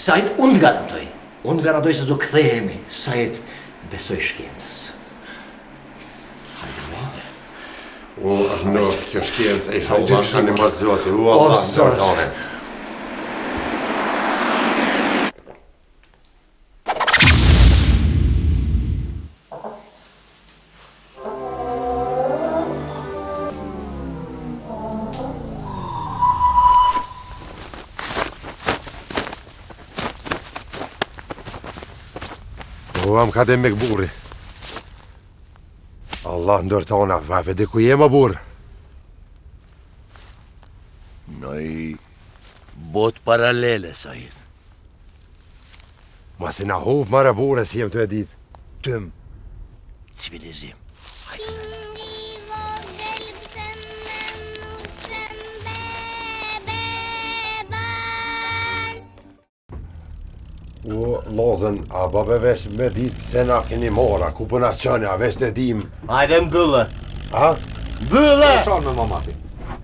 Sajt, unë të garantoj. Unë të garantoj se do këthejemi. Sajt, besoj shkencës. Hajde, vladhe. O, në, kjo shkencë, e Allah në një mazoti, o, Allah në nërtane. O, am ka dhe me këburi. Allah ndërtona, vape dhe ku jema burë. Noi bot paralele, Sajid. Ma si na huf mare burë, si jem të edit. Tëm civilizim. O, lozën, a babe vesh me dit pse na keni mora, ku përna qënë, a vesh të dim. Hajde mbyllë. A? Mbyllë! Shonë me mamati.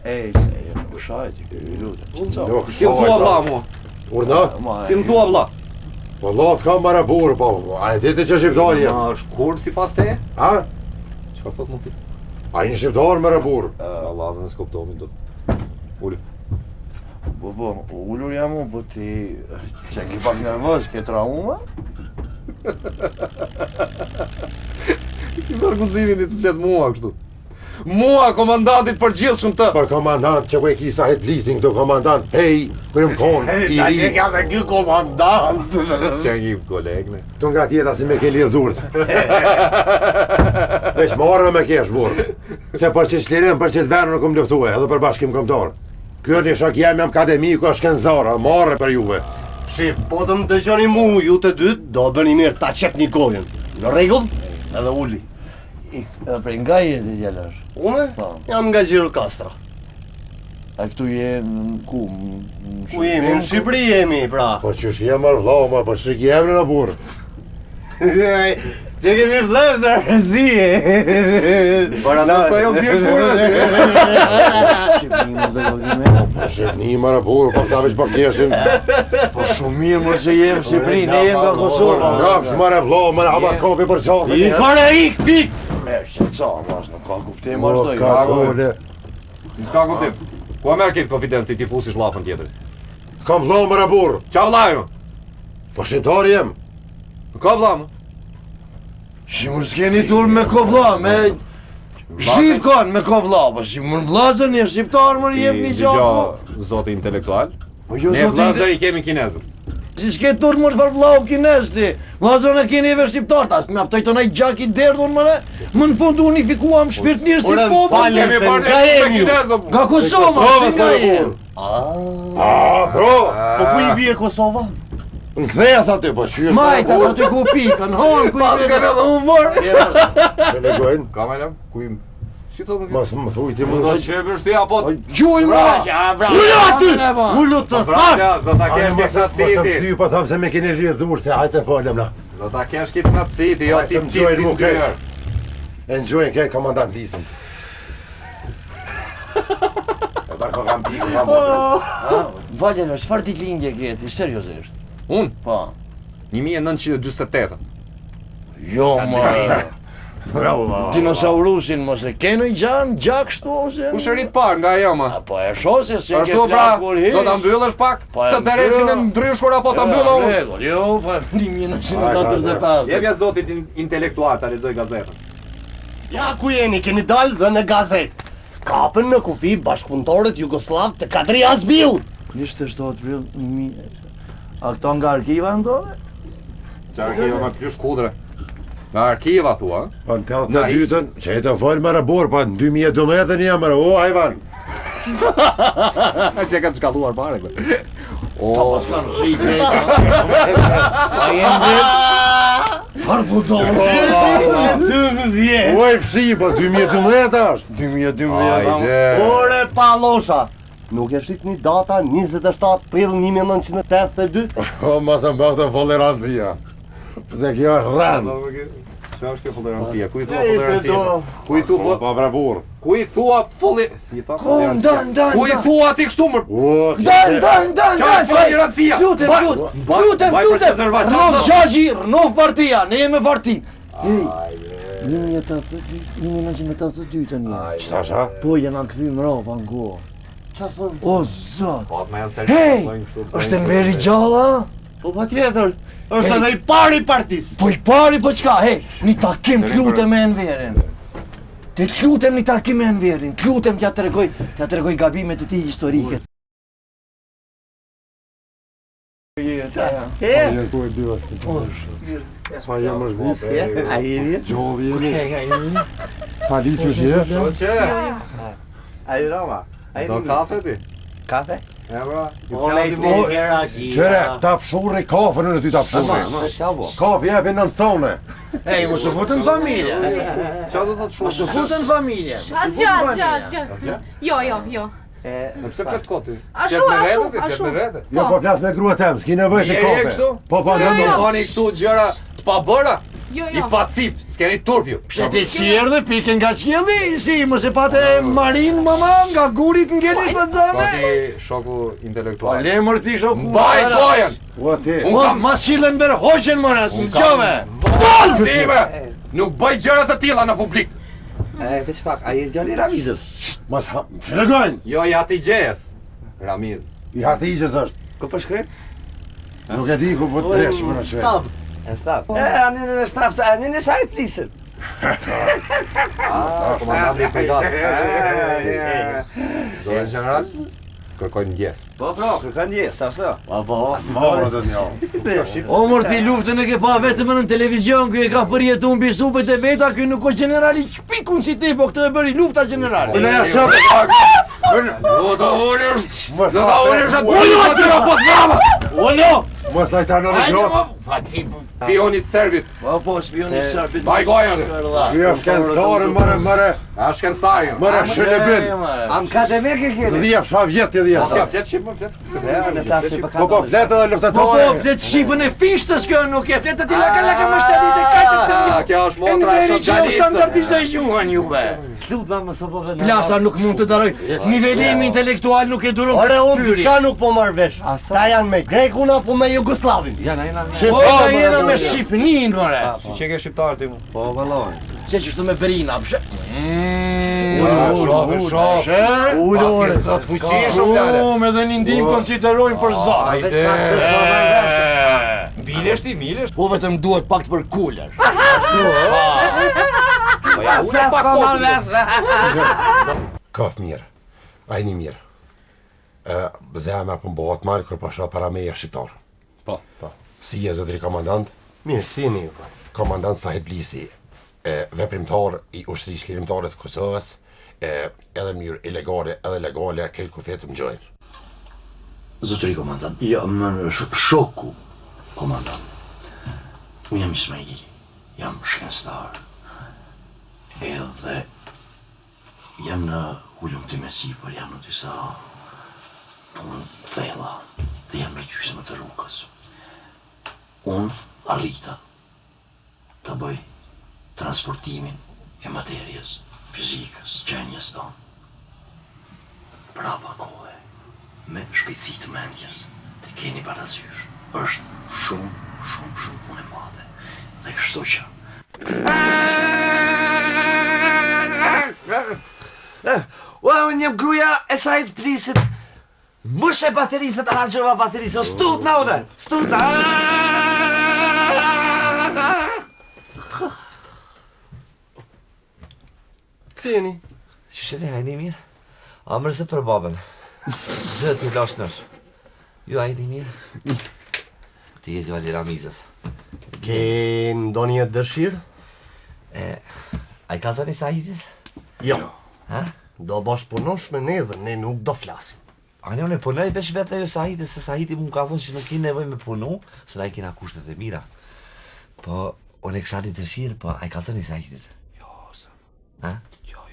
Ej, nuk shajt, i lutë. Nuk Si më thua vla mua? Urna? Si më thua vla? Po lot ka mare burë, po, a e dite që shqiptar jem? Ma është kur si pas te? A? Qëka thot më ti? A i një shqiptar mare burë? Allah zë në skoptomi do të... Ulli. Po, ullur jam unë, po ti... Që ki pak nervës, ke trauma? Si mërguzimi një të fletë mua kështu. Mua, komandantit për gjithë shumë të... Për komandant që ku e kisa het leasing do komandant, hej, ku jem konë, i ri. Që ka dhe kjo komandant. Që e një kolegne. Tu nga tjeta si me ke lirë dhurt. Veç marrë me kesh, burë. Se për që shlirim, për që të verë në kom luftue, edhe për bashkim komtar. Kjo një shak jemi akademiku, është shkenzara, marrë për juve. Shif, po të më dëgjoni mu, ju të dytë, do bëni mirë ta qep një gojën. Në regull, edhe ulli. Prej nga jeti djelash? Ume? Jam nga Gjiro Kastra. A këtu jenë ku? Ku jemi? Në Shqipëri jemi, pra. Po që jem marrë vlau, po që jemi në burë. Që kemi vlezër, zije. Para në po jo bjerë burë. Shqipëni dhe godime? Po shqipni marrë burë, po këta veç po keshin. Po shumë mirë më që jemë Shqipëri, ne jemë nga Kosova. Nga që marrë vlau, më në abat kopi për qatë. I kore ik, pik! Merë që ca, mas nuk ka kuptim, Mo ashtoj. ka kone. S'ka kuptim. Ku a merë këtë konfidencë ti fusish lafën tjetër? Kam vlau marrë burë. Qa vla ju? Po shqiptar jem. Ka vla më? Shimur s'keni tur me kovla, me... Shqip kanë me kovla, po shimur vlazën një shqiptar më jem një gjaku. Zoti intelektual. Po jo Ne zoti... vlazër i kemi kinezën. Si s'ke tur më të vlau kinez ti. Vlazën e keni eve shqiptar, ta s'me aftoj të naj gjak i derdhun më ne. Më në fund unifikuam shpirtnirë si popër. Kemi parë ne me kinezën. Nga Kosova, si nga jenë. Bro! Po ku i bje Kosova? Në këtheja sa ty, po qyrë. Majta, sa ty ku pikën, hanë ku i Pas ka bebe. edhe humor. Me legojnë. Ka me lem? Ku im? Si të më Mas më thuj ti Do mund. që e bështi apo të... Gjuj më! Ullu aty! Ullu të Vrasja, do ta kesh Mas këtë më citi. thuj, po thamë se me keni rrjedh dhur, se hajtë se falem na. Do ta kesh këtë citi, jo Hajde, ti se më qistin gjojnë mu të këtë. dyrë. Enjoy ke komandant Lisin. Ata ka kam pikë, kam bërë. Valjeno, çfarë ditë lindje ke ti, seriozisht? Unë? Po. 1948. Jo, ma. Dinosaurusin mos e ke në gjan, gjak shtu ose? Ku shërit parë nga ajo ma? Po e shose se ke Ashtu pra, plak kur hish. do ta mbyllësh pak? Po e Të tereshin e mbyll. ndryshkur apo ta mbyllë unë? Rregull, jo, po 1945. Jepja zotit intelektual ta lexoj gazetën. Ja ku jeni, keni dalë dhe në gazet. Kapën në kufi bashkëpunëtorët Jugoslav të Kadri Azbiu. Ishte 7 prill 1000. A këto nga arkiva ndore? Qa arkiva ma krysh kudre? Nga arkiva thua? Po në tellë të dytën, që e të falë më rabor, po në 2012 një mërë, o, hajvan. Që ka të shkalluar pare këtë. O, Paskon shite. A jenë vetë? Farë po do? 12. O, e fshi, po 2012 është. 2012. ajde. Ore palosha. Nuk e shit një data 27 prill 1982? O, ma se më bëhtë folerancia. Pëse kjo është rënë. Çfarë është kjo tolerancia? Ku i thua tolerancia? Ku i thua? Po bravur. Ku i thua si i tha? Dan. Ku i thua ti kështu më? Dan. Çfarë tolerancia? Lutem. Rnov Zhaxhi, rnov partia, ne jemi partin. 1982 tani. Çfarë tha? Po jena kthy mbrapa në kohë. Çfarë thon? O zot. Po më janë Hey, është Enveri gjalla? Po patjetër. Është edhe i pari i partisë. Po i pari po çka? Hey, një takim lutem me Enverin. Të lutem një takim me Enverin. Lutem t'ja tregoj gabimet e tij historike. Sa jam mërzit. A jemi? Gjovi jemi. Fali që je. Po çe? A i Roma? Do kafe ti? Kafe? E bra. Qere, ta fshurri kafën në ty ta fshurri. Kafe jepin në stone. Ej, mos u futën familje. Çfarë do thotë Mos u shumë? futën familje. Asgjë. Jo. Në pse flet koti? Ashtu. Me vete. Jo, po flas me grua tem, s'ki nevojë të Je kafe. kështu? Po, Në bani këtu gjëra të pabëra. Jo. I pacip, s'keni turp ju. Pse ti si erdhe pikën nga qielli? Si, mos e pate Marin mama nga gurit ngelish në Po zonë? si shoku Po intelektual. le mër ti shoku. Mbaj gojën! O ti. Unë Po kam ma sillen ver hoqen mërat, në qove. Vol! Time! Nuk bëj gjëra të tilla në publik. Veç pak, a i djali Ramizës? Mos ha. Flegojnë. Jo i ati gjejes. Ramiz. I hati i gjës është. Ku po shkrim? Nuk e di ku po të tresh më në shvet. E staf. Anë në staf, anë në sajt lisën. Komandanti i brigadës. Zore general, kërkoj ndjes. Po, kërkan ndjes, ashtu. Marë të një. O mër ti luftën e ke pa vetëm në televizion, kjo e ka përjetu në bisupet e veta, kjo nuk është generali qpikun si ti, po këtë e bëri lufta generali. Në e shëtë. Do të ulesh, Mos do të ulesh atë bujë aty apo të brava. Ulo! Mos lajta në gjot. Pioni serbit. Po, spioni sërbit. Mbaj gojën aty. Kjo është kënësore, mëre. A shkencari. Mëre shëllëbin. Am akademik e keni? Dhja fsha vjetë, dhja Ja, fsha. flet shqip, më flet. Në tasë që Po po, fletë edhe Po, luftatore. flet shqipën e fishtës kjo, nuk e flet ati laka më shtetit e katit. Kjo është motra e që u shotxalicës. standardizoj gjuhën juve. Lut ma më së po vënë. Plasa nuk mund të daroj. Nivelimi intelektual nuk e duron. Ore, unë pyri. diçka nuk po marr vesh. Ta janë me Grekun apo me Jugoslavin? Po ta jena me Shqipnin, more. Si që ke shqiptarë ti mu? Po, vëlloj. Që qështu me Berina, pëshe. Ullë, ore. Sot fuqishëm, lale. Shumë edhe një ndim konsiderojnë për zot. Ajde. Mileshti, milesht. Po vetëm duhet pak të për kuller. Po ja, ullë pak kohë. Kaf mirë. Ajni mirë. Zema për mbohat marë kër pasha para meja shqiptarë. Po. Si je zëdri komandant? Mirë, si një. Komandant Sahid Blisi, veprimtar i ushtrisë lirimtare të Kosovës, edhe mirë ilegale edhe legale, këtë kufetë më gjojnë. Zotëri komandant, jam shoku komandant. Unë jam Ismaili, jam shkencëtar. Edhe jam në ullumti me sipër, jam në disa punë thella dhe jam në gjysmë të rrugës. Unë arrita të bëj transportimin e materjes, fizikës, qenjes tonë. Prapa kohë, me shpejtësi të mendjes, të keni parasysh, është shumë punë e madhe. Dhe kështu që Unë jam gruja e Sahid Blisit. Mëshe baterisët, hargjova baterisët. Stut na une, stut na. Si jeni? Shëni, hajni mirë? A mërëzë për babën. Zëtë i lashnësh. Ju hajni mirë? Ti e djali Ramizës. Ke ndonjë dëshirë? A i ka zani Sahidit? Jo. Ha? Do bashkëpunosh me ne dhe ne nuk do flasim. A ne unë e punoj besh vete jo Sahidit, se Sahidit mu ka thonë që nuk ki nevoj me punu, se na i kina kushtet e mira. Po, unë e kësha një dëshirë, po a i ka zani Sahidit? Jo, sa. Ha? Jo.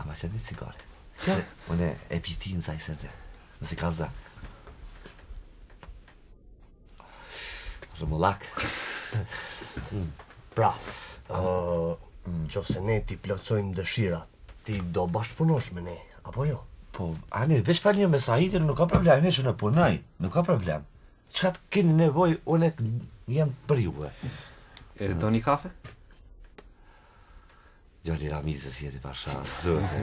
A ma qëtë një cigare. Se unë e piti në saj sete. Nësi ka za. Pra, Qofse ne ti plotësojmë dëshirat, ti do bashkëpunosh me ne, apo jo? Po, ani, veç fal një me Saitin, nuk ka problem, që në punoj, nuk ka problem. Çka të keni nevojë, unë jam për juve. E do një kafe? Gjoli Ramizës jeti pasha, zote.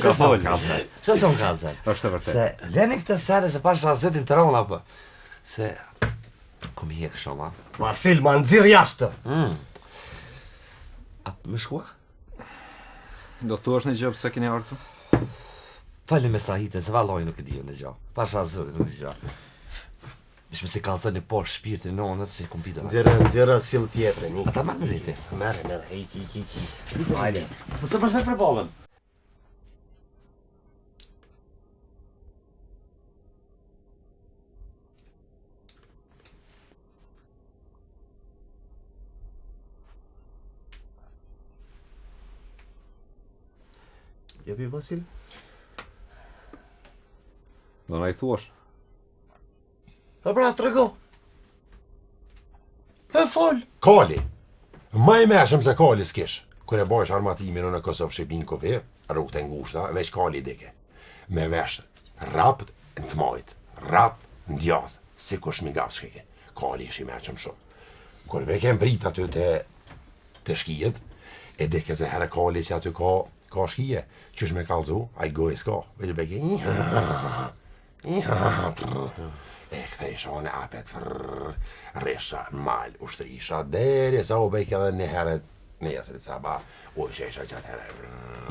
Ka folë. Se son kalze. Është e vërtet. Se, leni këtë sere se pasha zotin të rola, po. Se, kom hjek shoma. Vasil, ma nxirr jashtë. A, me shkua? Do të thuash një gjë pse keni ardhur? Fali me Sahite, se valloj nuk e di në gjë. Pasha zotin nuk e di gjë. Ishme se kalzën e poshtë shpirtin në onës se kompita. Nxirra sill tjetër, ni. Ata marrë në rriti. Merre, iki. Hajde. Mësë përse për bolën. Jepi Vasil. Do na I thuash. E pra, trego. E fol. Kali. Ma I meshëm se Kali s'kish. Kër e bojsh armatimin në Kosovë Shqipin-Kofi, rrugët e ngushta, veç Kali dike. Me vesh rapt në të majt, rapt në djath, si kush mi gafë shkike. Kali ish I meshëm shumë. Kër veke mbrit aty të shkijet, e dike se herë Kali që aty ka shkije, qysh me kalzu, a I gojë s'ka, veç beke e këthej shone apet rresha, mal, ushtrisha, deri sa u bejk edhe një heret në jesrit saba, u qesha qatë herë.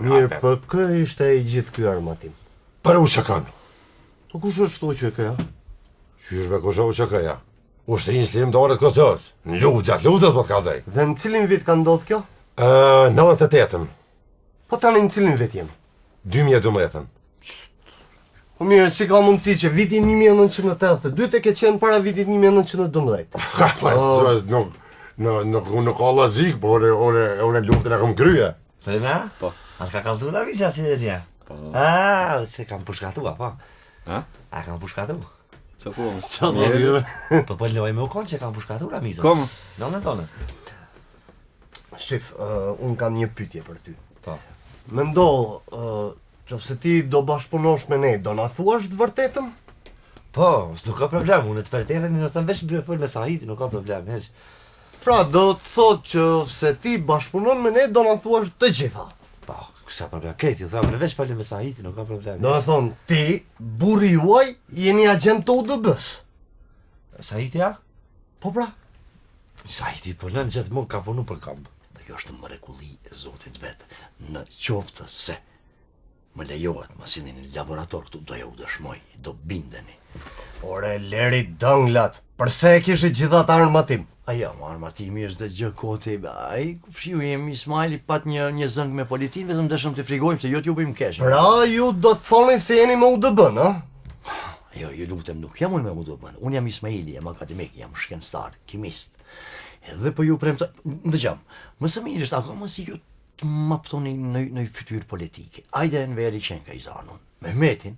Mirë, për kë ishte I gjithë ky armatim? Për u që kanë. Po kush është thua që këja? Qysh me kush u që këja? Ushtrin shlim dorët Kosovës, në luft, gjatë luftës po të kalzej. Dhe në cilin vit ka ndodhë kjo? 98-ën, Po tani në cilin vit jemi? 2012-ën. Po mirë, si ka mundësi që vitin 1982 të ke qenë para vitit 1912? Nuk ka logik, po ore luftën e kom kryje. Frena? Po. A ka kalzu da visja si dhe nja? Po. A, se kam pushkatua, po. Ha? A kam pushkatu? Që ku? Po pëlloj me u konë që kam pushkatu Ramizën. Kom? Në tonë. Shif, unë kam një pytje për ty. Po. Mendo, qofse ti do bashkëpunosh me ne, do na thuash të vërtetën? Po, s'nuk ka problem, unë të vërtetën në thëmë vesh më me Sahiti, nuk ka problem, heq. Pra, do të thot që se ti bashkëpunon me ne, do na thuash të gjitha. Po, kësa problem, këti, thëmë në vesh falli me Sahiti, nuk ka problem. Do të thonë, ti, burri juaj, jeni agent të UDB-s. Sahiti, ja? Po pra? Sahiti punon gjithë mund ka punu për kampë. Dhe kjo është mrekulli e Zotit vetë, në qoftë se më lejohet më sillni në laborator këtu, do ju dëshmoj, do bindeni. Ore, leri dënglat, përse e kishit gjithat armatim? Ajo, armatimi është dhe gjë koti, ai ku fshiu jemi Ismaili pat një zëng me policin, vetëm dëshëm të frigojmë se jo t'ju bëjmë kesh. Pra, ju do të thoni se jeni me UDB-n, a? Jo, ju lutem, nuk jam unë me UDB-n, unë jam Ismaili, jam akademik, jam shkencëtar, kimist. Edhe po ju premtoj, ndëgjam, më së miri është akoma si ju të maftoni në fytyrë politike. Ajde në veri qenë ka i zanon. Mehmetin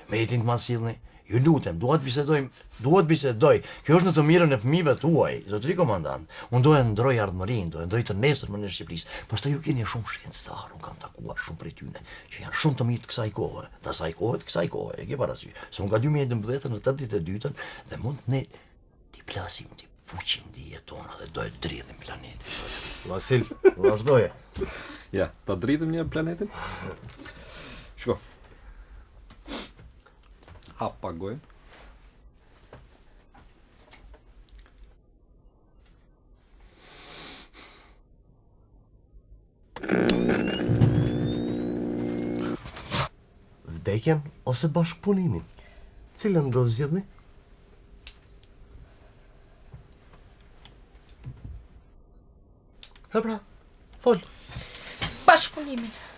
të ma sillni, ju lutem, duhet bisedoj. Kjo është në të mirën e fëmijëve tuaj, zotëri komandant. Unë do e ndroj ardhmërinë, do e ndroj të nesërmën në Shqipërisë. Pastaj ju keni shumë shkencëtar, unë kam takuar shumë prej tyre që janë shumë të mirë të kësaj kohe. Të asaj kohe, të kësaj kohe, e ke parasysh. Se unë nga 2012 në 82-ën dhe mund ne t'i plasim, t'i puqim dijet tona dhe do e dridhim planetin. Vasil, vazhdoje. Ja, ta dridhim një planetin? Shko. Hap pak gojën. Vdekjen ose bashkëpunimin? Cilën do zgjidhni? Pra, fol. Bashkëpunimin.